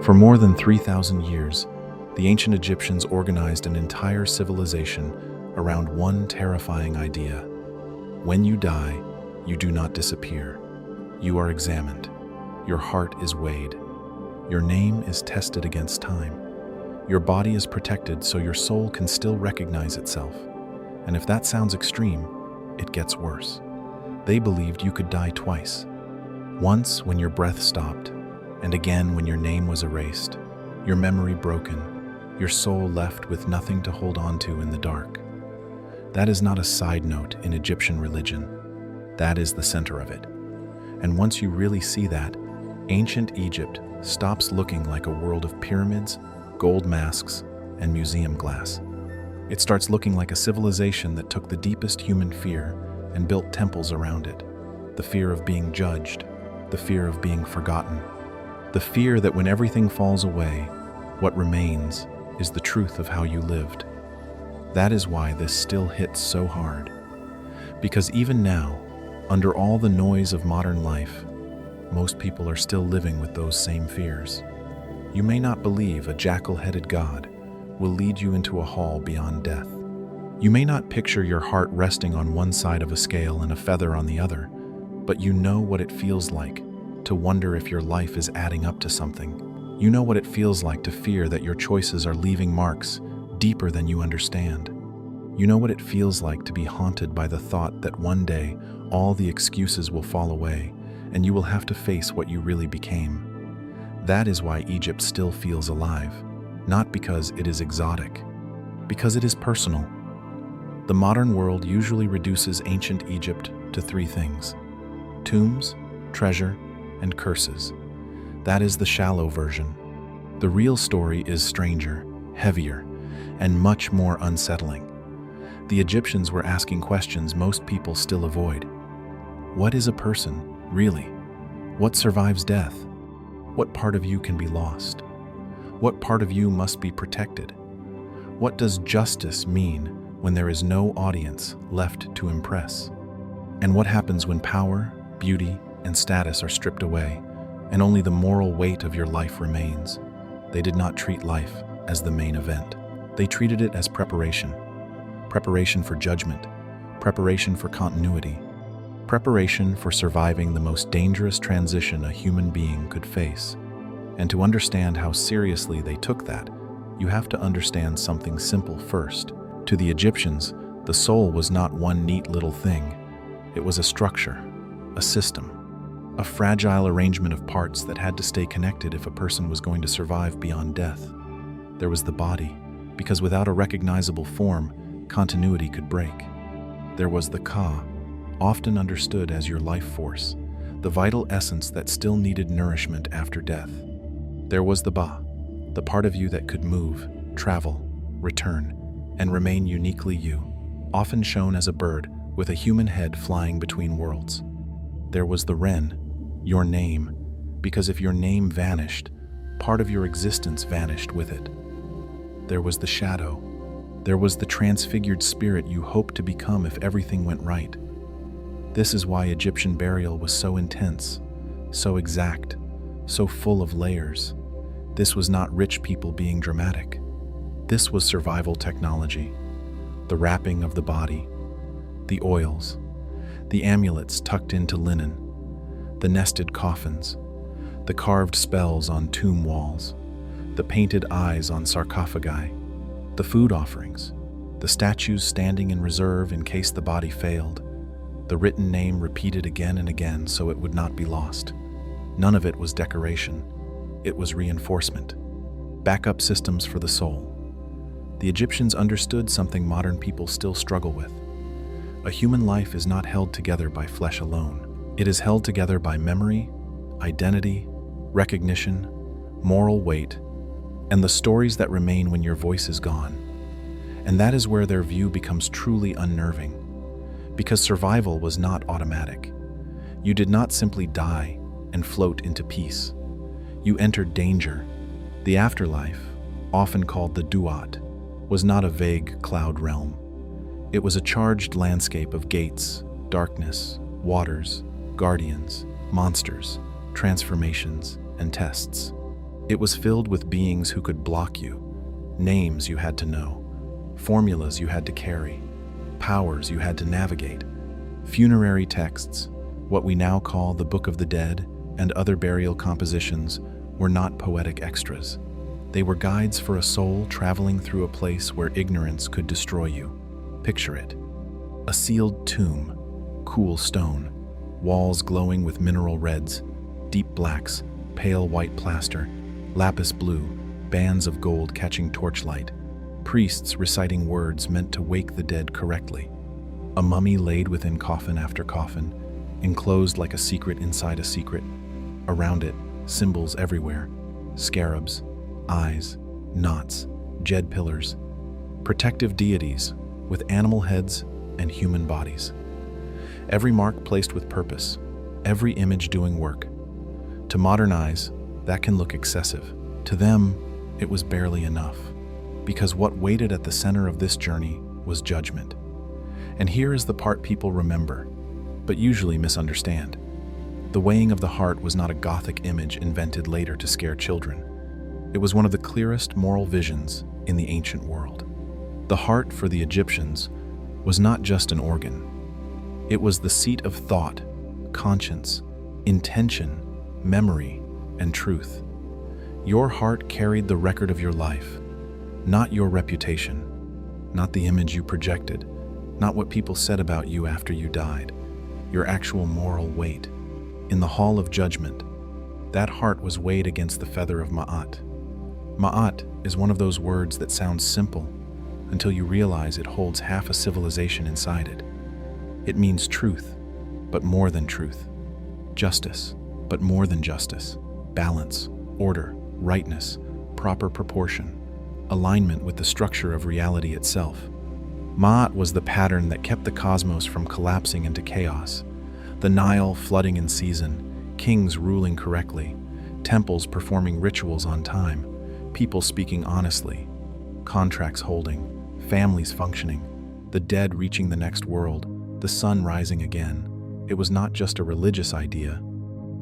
For more than 3,000 years, the ancient Egyptians organized an entire civilization around one terrifying idea. When you die, you do not disappear. You are examined. Your heart is weighed. Your name is tested against time. Your body is protected so your soul can still recognize itself. And if that sounds extreme, it gets worse. They believed you could die twice. Once when your breath stopped, and again when your name was erased, your memory broken, your soul left with nothing to hold on to in the dark. That is not a side note in Egyptian religion. That is the center of it. And once you really see that, ancient Egypt stops looking like a world of pyramids, gold masks, and museum glass. It starts looking like a civilization that took the deepest human fear and built temples around it. The fear of being judged, the fear of being forgotten, the fear that when everything falls away, what remains is the truth of how you lived. That is why this still hits so hard. Because even now, under all the noise of modern life, most people are still living with those same fears. You may not believe a jackal-headed god will lead you into a hall beyond death. You may not picture your heart resting on one side of a scale and a feather on the other, but you know what it feels like to wonder if your life is adding up to something. You know what it feels like to fear that your choices are leaving marks deeper than you understand. You know what it feels like to be haunted by the thought that one day all the excuses will fall away and you will have to face what you really became. That is why Egypt still feels alive, not because it is exotic, because it is personal. The modern world usually reduces ancient Egypt to three things: tombs, treasure, and curses. That is the shallow version. The real story is stranger, heavier, and much more unsettling. The Egyptians were asking questions most people still avoid. What is a person, really? What survives death? What part of you can be lost? What part of you must be protected? What does justice mean when there is no audience left to impress? And what happens when power, beauty, and status are stripped away, and only the moral weight of your life remains? They did not treat life as the main event. They treated it as preparation. Preparation for judgment, preparation for continuity, preparation for surviving the most dangerous transition a human being could face. And to understand how seriously they took that, you have to understand something simple first. To the Egyptians, the soul was not one neat little thing. It was a structure, a system, a fragile arrangement of parts that had to stay connected if a person was going to survive beyond death. There was the body, because without a recognizable form, continuity could break. There was the Ka, often understood as your life force, the vital essence that still needed nourishment after death. There was the Ba, the part of you that could move, travel, return, and remain uniquely you, often shown as a bird with a human head flying between worlds. There was the Ren, your name, because if your name vanished, part of your existence vanished with it. There was the Shadow. There was the transfigured spirit you hoped to become if everything went right. This is why Egyptian burial was so intense, so exact, so full of layers. This was not rich people being dramatic. This was survival technology. The wrapping of the body, the oils, the amulets tucked into linen, the nested coffins, the carved spells on tomb walls, the painted eyes on sarcophagi, the food offerings, the statues standing in reserve in case the body failed, the written name repeated again and again so it would not be lost. None of it was decoration. It was reinforcement. Backup systems for the soul. The Egyptians understood something modern people still struggle with. A human life is not held together by flesh alone. It is held together by memory, identity, recognition, moral weight, and the stories that remain when your voice is gone. And that is where their view becomes truly unnerving, because survival was not automatic. You did not simply die and float into peace. You entered danger. The afterlife, often called the Duat, was not a vague cloud realm. It was a charged landscape of gates, darkness, waters, guardians, monsters, transformations, and tests. It was filled with beings who could block you, names you had to know, formulas you had to carry, powers you had to navigate. Funerary texts, what we now call the Book of the Dead, and other burial compositions were not poetic extras. They were guides for a soul traveling through a place where ignorance could destroy you. Picture it. A sealed tomb, cool stone, walls glowing with mineral reds, deep blacks, pale white plaster, lapis blue, bands of gold catching torchlight, priests reciting words meant to wake the dead correctly. A mummy laid within coffin after coffin, enclosed like a secret inside a secret. Around it, symbols everywhere, scarabs, eyes, knots, jed pillars, protective deities with animal heads and human bodies. Every mark placed with purpose, every image doing work. To modern eyes, that can look excessive. To them, it was barely enough, because what waited at the center of this journey was judgment. And here is the part people remember, but usually misunderstand. The weighing of the heart was not a Gothic image invented later to scare children. It was one of the clearest moral visions in the ancient world. The heart for the Egyptians was not just an organ. It was the seat of thought, conscience, intention, memory, and truth. Your heart carried the record of your life, not your reputation, not the image you projected, not what people said about you after you died, your actual moral weight. In the Hall of Judgment, that heart was weighed against the feather of Ma'at. Ma'at is one of those words that sounds simple until you realize it holds half a civilization inside it. It means truth, but more than truth. Justice, but more than justice. Balance, order, rightness, proper proportion, alignment with the structure of reality itself. Ma'at was the pattern that kept the cosmos from collapsing into chaos. The Nile flooding in season, kings ruling correctly, temples performing rituals on time, people speaking honestly, contracts holding, families functioning, the dead reaching the next world, the sun rising again. It was not just a religious idea.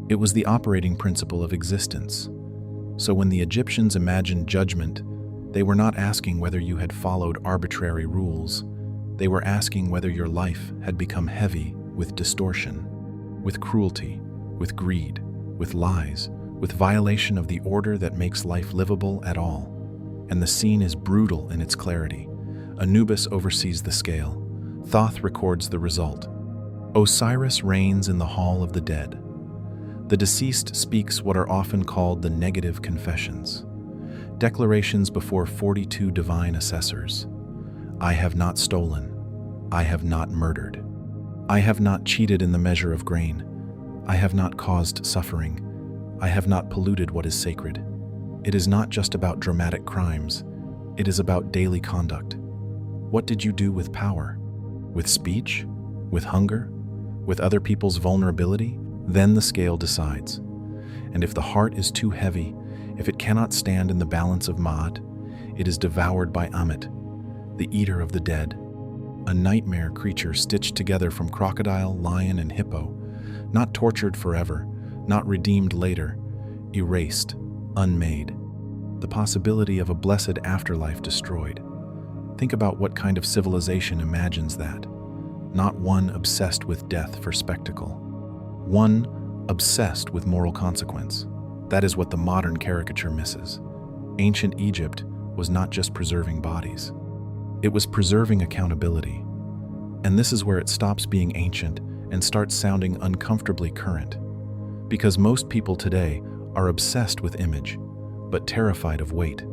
It was the operating principle of existence. So when the Egyptians imagined judgment, they were not asking whether you had followed arbitrary rules. They were asking whether your life had become heavy with distortion, with cruelty, with greed, with lies, with violation of the order that makes life livable at all. And the scene is brutal in its clarity. Anubis oversees the scale. Thoth records the result. Osiris reigns in the Hall of the Dead. The deceased speaks what are often called the negative confessions, declarations before 42 divine assessors. I have not stolen. I have not murdered. I have not cheated in the measure of grain. I have not caused suffering. I have not polluted what is sacred. It is not just about dramatic crimes. It is about daily conduct. What did you do with power? With speech? With hunger? With other people's vulnerability? Then the scale decides. And if the heart is too heavy, if it cannot stand in the balance of Ma'at, it is devoured by Ammit, the eater of the dead, a nightmare creature stitched together from crocodile, lion, and hippo, not tortured forever, not redeemed later, erased, unmade. The possibility of a blessed afterlife destroyed. Think about what kind of civilization imagines that. Not one obsessed with death for spectacle. One obsessed with moral consequence. That is what the modern caricature misses. Ancient Egypt was not just preserving bodies. It was preserving accountability. And this is where it stops being ancient and starts sounding uncomfortably current. Because most people today are obsessed with image, but terrified of weight.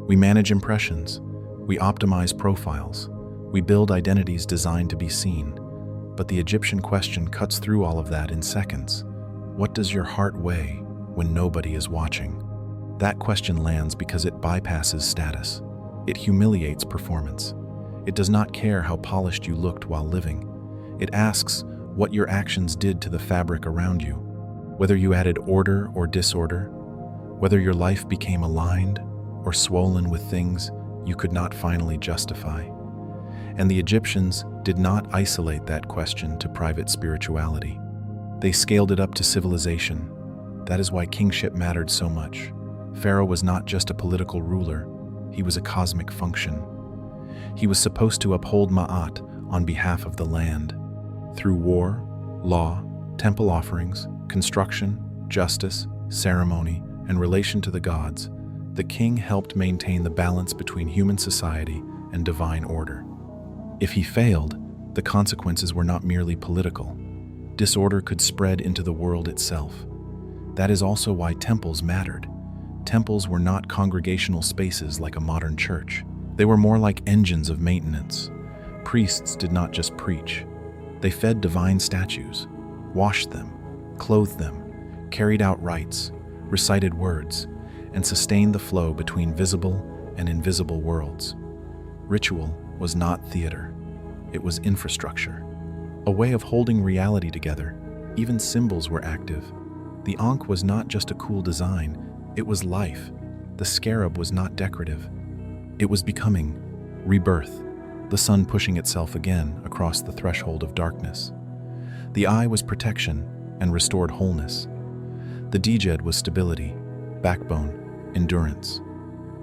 We manage impressions. We optimize profiles. We build identities designed to be seen. But the Egyptian question cuts through all of that in seconds. What does your heart weigh when nobody is watching? That question lands because it bypasses status. It humiliates performance. It does not care how polished you looked while living. It asks what your actions did to the fabric around you, whether you added order or disorder, whether your life became aligned or swollen with things you could not finally justify. And the Egyptians did not isolate that question to private spirituality. They scaled it up to civilization. That is why kingship mattered so much. Pharaoh was not just a political ruler, he was a cosmic function. He was supposed to uphold Ma'at on behalf of the land. Through war, law, temple offerings, construction, justice, ceremony, and relation to the gods, the king helped maintain the balance between human society and divine order. If he failed, the consequences were not merely political. Disorder could spread into the world itself. That is also why temples mattered. Temples were not congregational spaces like a modern church. They were more like engines of maintenance. Priests did not just preach. They fed divine statues, washed them, clothed them, carried out rites, recited words, and sustained the flow between visible and invisible worlds. Ritual was not theater. It was infrastructure, a way of holding reality together. Even symbols were active. The Ankh was not just a cool design, it was life. The scarab was not decorative. It was becoming, rebirth, the sun pushing itself again across the threshold of darkness. The eye was protection and restored wholeness. The Djed was stability, backbone, endurance.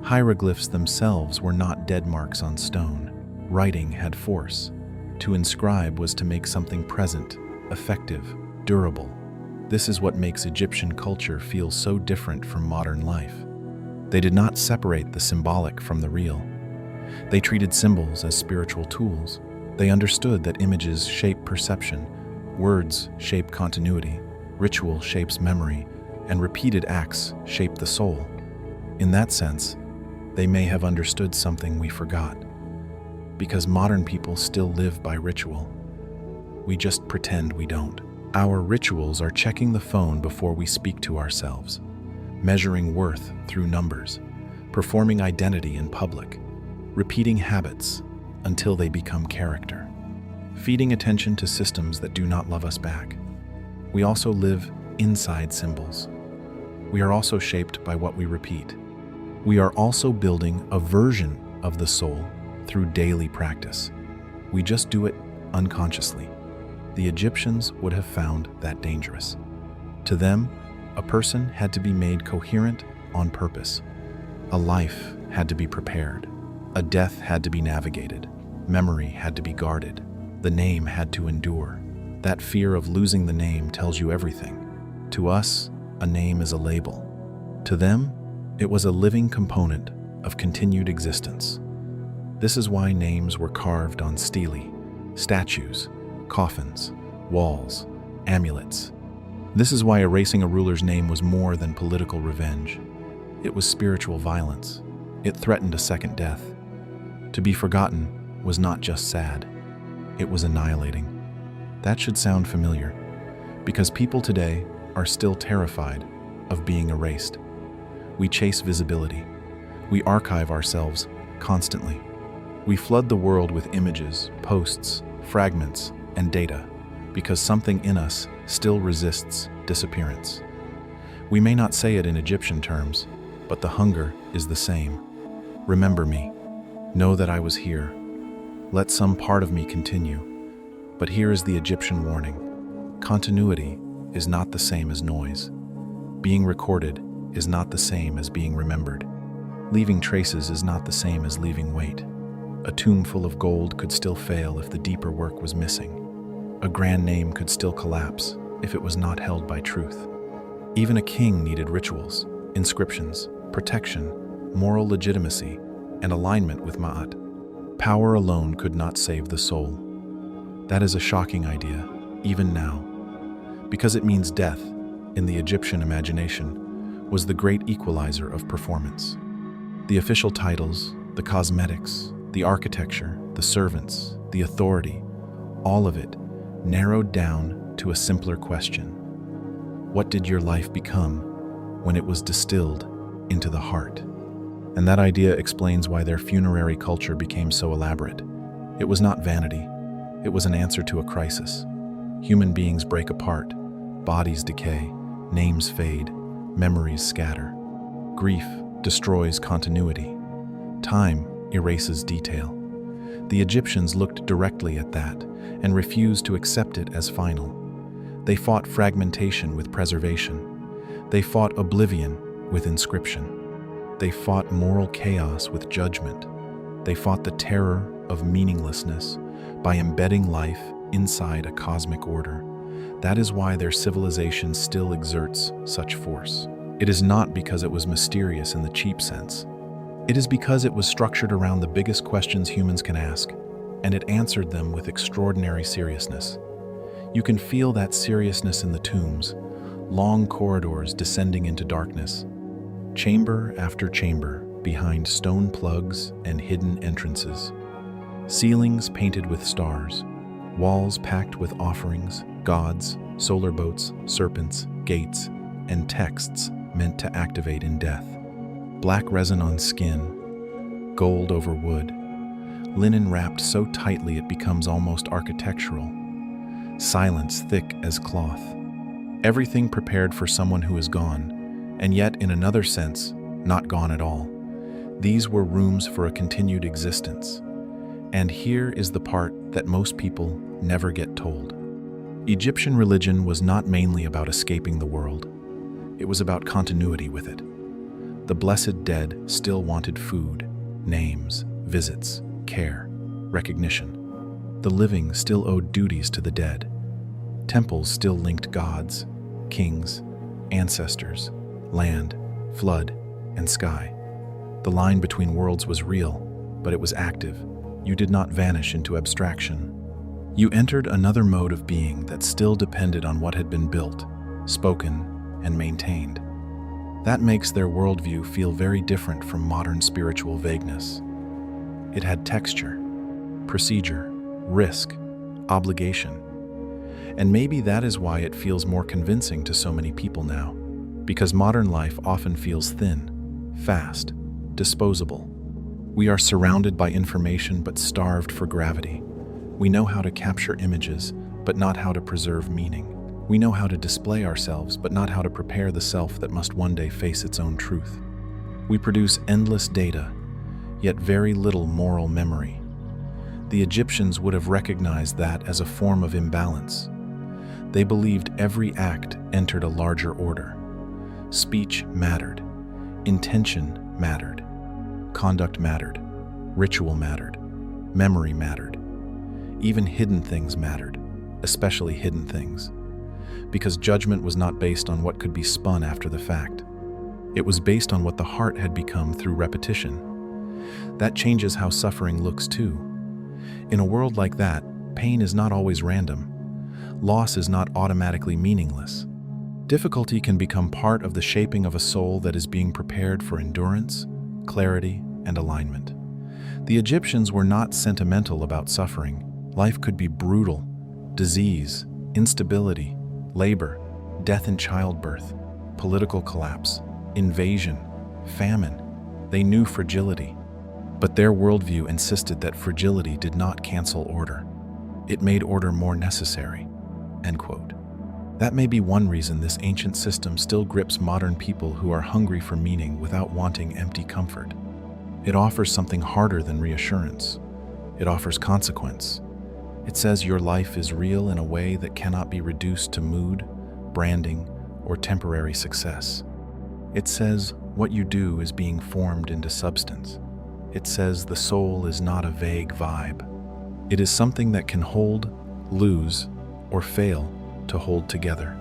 Hieroglyphs themselves were not dead marks on stone. Writing had force. To inscribe was to make something present, effective, durable. This is what makes Egyptian culture feel so different from modern life. They did not separate the symbolic from the real. They treated symbols as spiritual tools. They understood that images shape perception, words shape continuity, ritual shapes memory, and repeated acts shape the soul. In that sense, they may have understood something we forgot. Because modern people still live by ritual. We just pretend we don't. Our rituals are checking the phone before we speak to ourselves, measuring worth through numbers, performing identity in public, repeating habits until they become character, feeding attention to systems that do not love us back. We also live inside symbols. We are also shaped by what we repeat. We are also building a version of the soul through daily practice. We just do it unconsciously. The Egyptians would have found that dangerous. To them, a person had to be made coherent on purpose. A life had to be prepared. A death had to be navigated. Memory had to be guarded. The name had to endure. That fear of losing the name tells you everything. To us, a name is a label. To them, it was a living component of continued existence. This is why names were carved on stelae, statues, coffins, walls, amulets. This is why erasing a ruler's name was more than political revenge. It was spiritual violence. It threatened a second death. To be forgotten was not just sad. It was annihilating. That should sound familiar, because people today are still terrified of being erased. We chase visibility. We archive ourselves constantly. We flood the world with images, posts, fragments, and data, because something in us still resists disappearance. We may not say it in Egyptian terms, but the hunger is the same. Remember me. Know that I was here. Let some part of me continue. But here is the Egyptian warning. Continuity is not the same as noise. Being recorded is not the same as being remembered. Leaving traces is not the same as leaving weight. A tomb full of gold could still fail if the deeper work was missing. A grand name could still collapse if it was not held by truth. Even a king needed rituals, inscriptions, protection, moral legitimacy, and alignment with Ma'at. Power alone could not save the soul. That is a shocking idea, even now, because it means death, in the Egyptian imagination, was the great equalizer of performance. The official titles, the cosmetics, the architecture, the servants, the authority, all of it narrowed down to a simpler question. What did your life become when it was distilled into the heart? And that idea explains why their funerary culture became so elaborate. It was not vanity. It was an answer to a crisis. Human beings break apart, bodies decay, names fade, memories scatter. Grief destroys continuity. Time erases detail. The Egyptians looked directly at that and refused to accept it as final. They fought fragmentation with preservation. They fought oblivion with inscription. They fought moral chaos with judgment. They fought the terror of meaninglessness by embedding life inside a cosmic order. That is why their civilization still exerts such force. It is not because it was mysterious in the cheap sense. It is because it was structured around the biggest questions humans can ask, and it answered them with extraordinary seriousness. You can feel that seriousness in the tombs, long corridors descending into darkness, chamber after chamber behind stone plugs and hidden entrances, ceilings painted with stars, walls packed with offerings, gods, solar boats, serpents, gates, and texts meant to activate in death. Black resin on skin, gold over wood, linen wrapped so tightly it becomes almost architectural, silence thick as cloth. Everything prepared for someone who is gone, and yet in another sense, not gone at all. These were rooms for a continued existence. And here is the part that most people never get told. Egyptian religion was not mainly about escaping the world. It was about continuity with it. The blessed dead still wanted food, names, visits, care, recognition. The living still owed duties to the dead. Temples still linked gods, kings, ancestors, land, flood, and sky. The line between worlds was real, but it was active. You did not vanish into abstraction. You entered another mode of being that still depended on what had been built, spoken, and maintained. That makes their worldview feel very different from modern spiritual vagueness. It had texture, procedure, risk, obligation. And maybe that is why it feels more convincing to so many people now, because modern life often feels thin, fast, disposable. We are surrounded by information but starved for gravity. We know how to capture images, but not how to preserve meaning. We know how to display ourselves, but not how to prepare the self that must one day face its own truth. We produce endless data, yet very little moral memory. The Egyptians would have recognized that as a form of imbalance. They believed every act entered a larger order. Speech mattered. Intention mattered. Conduct mattered. Ritual mattered. Memory mattered. Even hidden things mattered, especially hidden things. Because judgment was not based on what could be spun after the fact. It was based on what the heart had become through repetition. That changes how suffering looks too. In a world like that, pain is not always random. Loss is not automatically meaningless. Difficulty can become part of the shaping of a soul that is being prepared for endurance, clarity, and alignment. The Egyptians were not sentimental about suffering. Life could be brutal. Disease, instability, labor, death in childbirth, political collapse, invasion, famine. They knew fragility. But their worldview insisted that fragility did not cancel order. It made order more necessary. End quote. That may be one reason this ancient system still grips modern people who are hungry for meaning without wanting empty comfort. It offers something harder than reassurance. It offers consequence. It says your life is real in a way that cannot be reduced to mood, branding, or temporary success. It says what you do is being formed into substance. It says the soul is not a vague vibe. It is something that can hold, lose, or fail to hold together.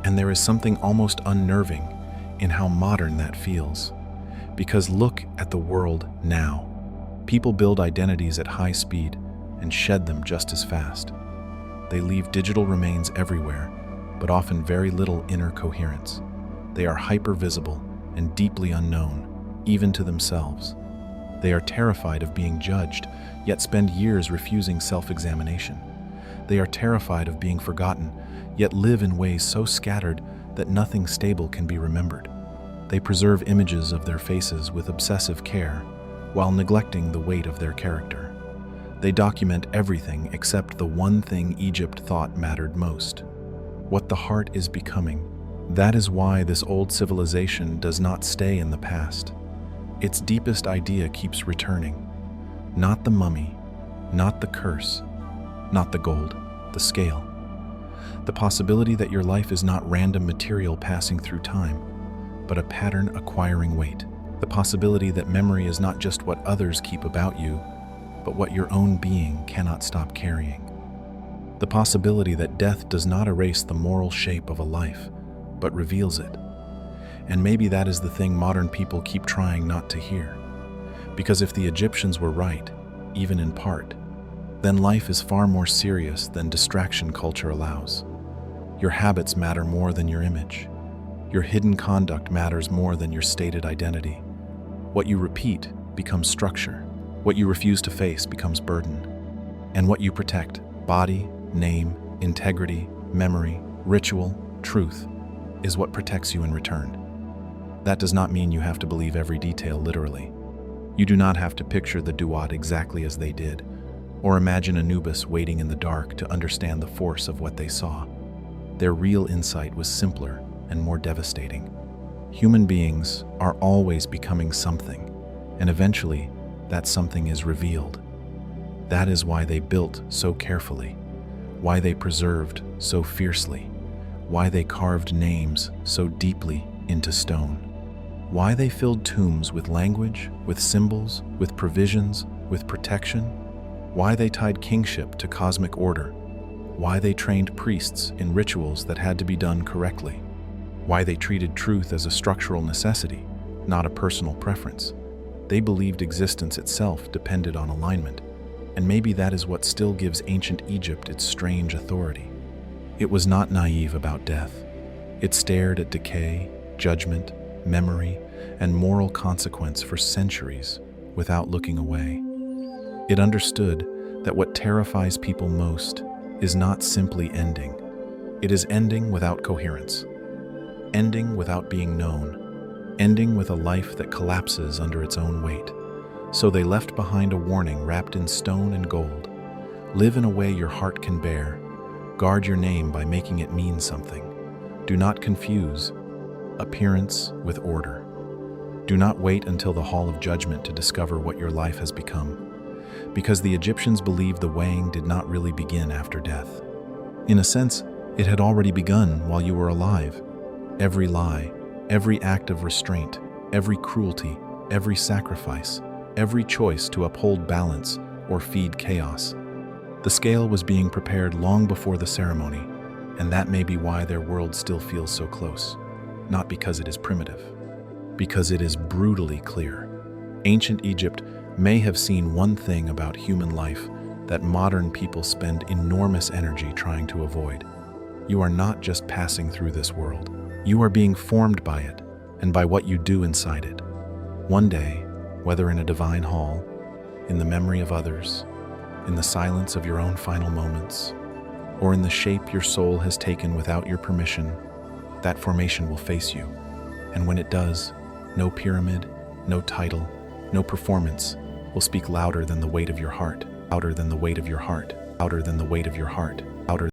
And there is something almost unnerving in how modern that feels. Because look at the world now. People build identities at high speed and shed them just as fast. They leave digital remains everywhere, but often very little inner coherence. They are hyper-visible and deeply unknown, even to themselves. They are terrified of being judged, yet spend years refusing self-examination. They are terrified of being forgotten, yet live in ways so scattered that nothing stable can be remembered. They preserve images of their faces with obsessive care, while neglecting the weight of their character. They document everything except the one thing Egypt thought mattered most: what the heart is becoming. That is why this old civilization does not stay in the past. Its deepest idea keeps returning. Not the mummy, not the curse, not the gold, the scale. The possibility that your life is not random material passing through time, but a pattern acquiring weight. The possibility that memory is not just what others keep about you, but what your own being cannot stop carrying. The possibility that death does not erase the moral shape of a life, but reveals it. And maybe that is the thing modern people keep trying not to hear. Because if the Egyptians were right, even in part, then life is far more serious than distraction culture allows. Your habits matter more than your image. Your hidden conduct matters more than your stated identity. What you repeat becomes structure. What you refuse to face becomes burden. And what you protect, body, name, integrity, memory, ritual, truth, is what protects you in return. That does not mean you have to believe every detail literally. You do not have to picture the Duat exactly as they did, or imagine Anubis waiting in the dark to understand the force of what they saw. Their real insight was simpler and more devastating. Human beings are always becoming something, and eventually that something is revealed. That is why they built so carefully, why they preserved so fiercely, why they carved names so deeply into stone, why they filled tombs with language, with symbols, with provisions, with protection, why they tied kingship to cosmic order, why they trained priests in rituals that had to be done correctly, why they treated truth as a structural necessity, not a personal preference. They believed existence itself depended on alignment, and maybe that is what still gives ancient Egypt its strange authority. It was not naive about death. It stared at decay, judgment, memory, and moral consequence for centuries without looking away. It understood that what terrifies people most is not simply ending. It is ending without coherence, ending without being known, ending with a life that collapses under its own weight. So they left behind a warning wrapped in stone and gold. Live in a way your heart can bear. Guard your name by making it mean something. Do not confuse appearance with order. Do not wait until the hall of judgment to discover what your life has become. Because the Egyptians believed the weighing did not really begin after death. In a sense, it had already begun while you were alive. Every lie, every act of restraint, every cruelty, every sacrifice, every choice to uphold balance or feed chaos. The scale was being prepared long before the ceremony, and that may be why their world still feels so close. Not because it is primitive, because it is brutally clear. Ancient Egypt may have seen one thing about human life that modern people spend enormous energy trying to avoid. You are not just passing through this world. You are being formed by it and by what you do inside it. One day, whether in a divine hall, in the memory of others, in the silence of your own final moments, or in the shape your soul has taken without your permission, that formation will face you. And when it does, no pyramid, no title, no performance will speak louder than the weight of your heart, louder than the weight of your heart, louder than the weight of your heart.